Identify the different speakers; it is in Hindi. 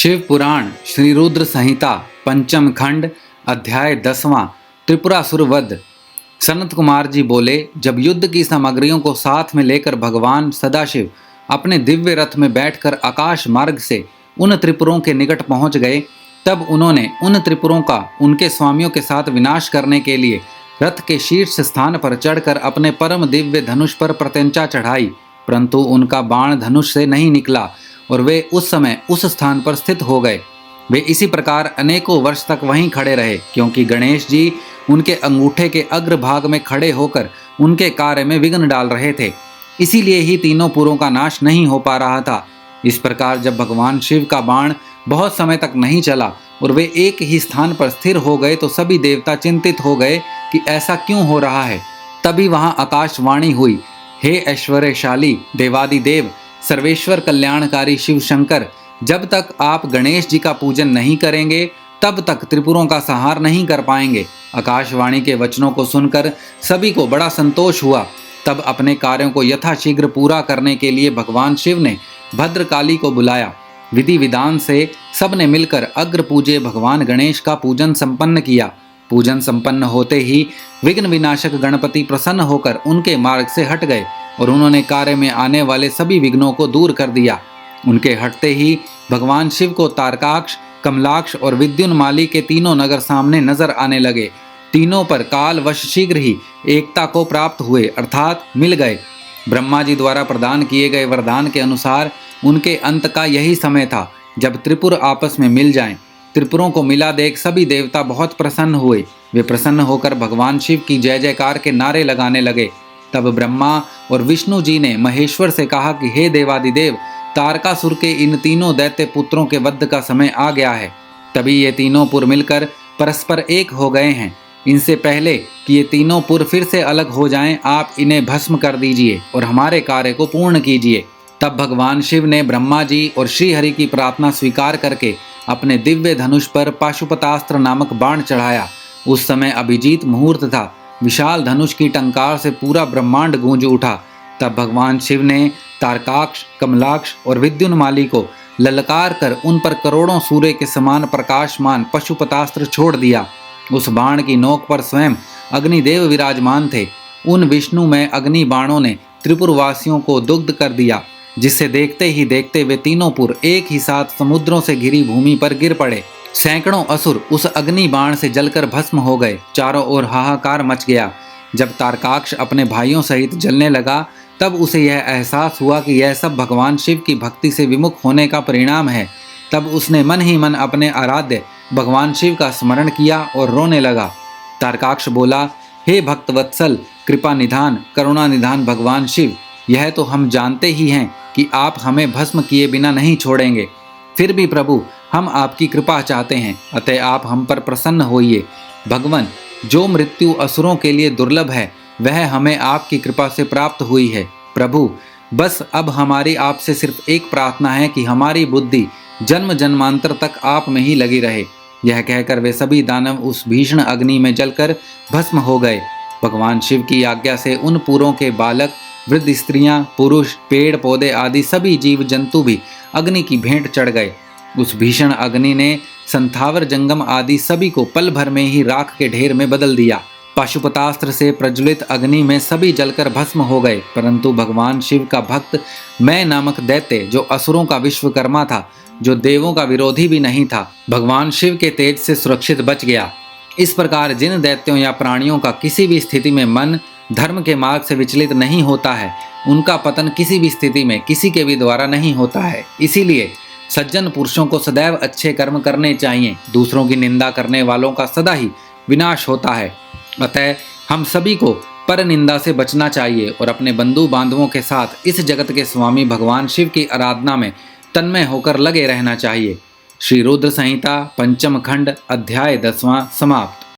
Speaker 1: शिव पुराण श्री रुद्र संहिता पंचम खंड अध्याय 10वां त्रिपुरासुर वध। सनत कुमार जी बोले, जब युद्ध की सामग्रियों को साथ में लेकर भगवान सदाशिव अपने दिव्य रथ में बैठकर आकाश मार्ग से उन त्रिपुरों के निकट पहुंच गए, तब उन्होंने उन त्रिपुरों का उनके स्वामियों के साथ विनाश करने के लिए रथ के शीर्ष स्थान पर चढ़कर अपने परम दिव्य धनुष पर प्रत्यंचा चढ़ाई, परंतु उनका बाण धनुष से नहीं निकला और वे उस समय उस स्थान पर स्थित हो गए। वे इसी प्रकार अनेकों वर्ष तक वहीं खड़े रहे, क्योंकि गणेश जी उनके अंगूठे के अग्रभाग में खड़े होकर उनके कार्य में विघ्न डाल रहे थे। इसीलिए ही तीनों पुरों का नाश नहीं हो पा रहा था। इस प्रकार जब भगवान शिव का बाण बहुत समय तक नहीं चला और वे एक ही स्थान पर स्थिर हो गए, तो सभी देवता चिंतित हो गए कि ऐसा क्यों हो रहा है। तभी वहां आकाशवाणी हुई, हे ऐश्वर्यशाली देवादिदेव सर्वेश्वर कल्याणकारी शिव शंकर, जब तक आप गणेश जी का पूजन नहीं करेंगे तब तक त्रिपुरों का संहार नहीं कर पाएंगे। आकाशवाणी के वचनों को सुनकर सभी को बड़ा संतोष हुआ। तब अपने कार्यों को यथाशीघ्र पूरा करने के लिए भगवान शिव ने भद्रकाली को बुलाया। विधि विधान से सबने मिलकर अग्र पूज्य भगवान गणेश का पूजन संपन्न किया। पूजन संपन्न होते ही विघ्न विनाशक गणपति प्रसन्न होकर उनके मार्ग से हट गए और उन्होंने कार्य में आने वाले सभी विघ्नों को दूर कर दिया। उनके हटते ही भगवान शिव को तारकाक्ष, कमलाक्ष और विद्युन्माली के तीनों नगर सामने नजर आने लगे। तीनों पर काल वश शीघ्र ही एकता को प्राप्त हुए, अर्थात मिल गए। ब्रह्मा जी द्वारा प्रदान किए गए वरदान के अनुसार उनके अंत का यही समय था जब त्रिपुर आपस में मिल जाएं। त्रिपुरों को मिला देख सभी देवता बहुत प्रसन्न हुए। वे प्रसन्न होकर भगवान शिव की जय जयकार के नारे लगाने लगे। तब ब्रह्मा और विष्णु जी ने महेश्वर से कहा कि हे देवादिदेव, तारकासुर के इन तीनों दैत्य पुत्रों के वध का समय आ गया है। तभी ये तीनों पुर मिलकर परस्पर एक हो गए हैं। इनसे पहले कि ये तीनों पुर फिर से अलग हो जाएं, आप इन्हें भस्म कर दीजिए और हमारे कार्य को पूर्ण कीजिए। तब भगवान शिव ने ब्रह्मा जी और श्रीहरि की प्रार्थना स्वीकार करके अपने दिव्य धनुष पर पाशुपतास्त्र नामक बाण चढ़ाया। उस समय अभिजीत मुहूर्त था। विशाल धनुष की टंकार से पूरा ब्रह्मांड गूंज उठा। तब भगवान शिव ने तारकाक्ष, कमलाक्ष और विद्युन्माली को ललकार कर उन पर करोड़ों सूर्य के समान प्रकाशमान पशुपतास्त्र छोड़ दिया। उस बाण की नोक पर स्वयं अग्निदेव विराजमान थे। उन विष्णुमय अग्नि बाणों ने त्रिपुरवासियों को दुग्ध कर दिया, जिससे देखते ही देखते वे तीनों पुर एक ही साथ समुद्रों से घिरी भूमि पर गिर पड़े। सैकड़ों असुर उस अग्नि बाण से जलकर भस्म हो गए। चारों ओर हाहाकार मच गया। जब तारकाक्ष अपने भाइयों सहित जलने लगा, तब उसे यह एहसास हुआ कि यह सब भगवान शिव की भक्ति से विमुख होने का परिणाम है। तब उसने मन ही मन अपने आराध्य भगवान शिव का स्मरण किया और रोने लगा। तारकाक्ष बोला, हे भक्तवत्सल, कृपा निधान, करुणा निधान भगवान शिव, यह तो हम जानते ही हैं कि आप हमें भस्म किए बिना नहीं छोड़ेंगे। फिर भी प्रभु, हम आपकी कृपा चाहते हैं, अतः आप हम पर प्रसन्न होइए। भगवान, जो मृत्यु असुरों के लिए दुर्लभ है वह हमें आपकी कृपा से प्राप्त हुई है। प्रभु, बस अब हमारी आपसे सिर्फ एक प्रार्थना है कि हमारी बुद्धि जन्म जन्मांतर तक आप में ही लगी रहे। यह कहकर वे सभी दानव उस भीषण अग्नि में जलकर भस्म हो गए। भगवान शिव की आज्ञा से उन पुरों के बालक, वृद्ध स्त्रियां, पुरुष, पेड़ पौधे आदि सभी जीव जंतु भी अग्नि की भेंट चढ़ गए। उस भीषण अग्नि ने संथावर, जंगम आदि सभी को पल भर में ही राख के ढेर में बदल दिया। पाशुपतास्त्र से प्रज्वलित अग्नि में सभी जलकर भस्म हो गए, परंतु भगवान शिव का भक्त मैं नामक दैत्य, जो असुरों का विश्वकर्मा था, जो देवों का विरोधी भी नहीं था, भगवान शिव के तेज से सुरक्षित बच गया। इस प्रकार जिन दैत्यों या प्राणियों का किसी भी स्थिति में मन धर्म के मार्ग से विचलित नहीं होता है, उनका पतन किसी भी स्थिति में किसी के भी द्वारा नहीं होता है। इसीलिए सज्जन पुरुषों को सदैव अच्छे कर्म करने चाहिए। दूसरों की निंदा करने वालों का सदा ही विनाश होता है। अतः हम सभी को पर निंदा से बचना चाहिए और अपने बंधु बांधवों के साथ इस जगत के स्वामी भगवान शिव की आराधना में तन्मय होकर लगे रहना चाहिए। श्री रुद्र संहिता पंचम खंड अध्याय 10वां समाप्त।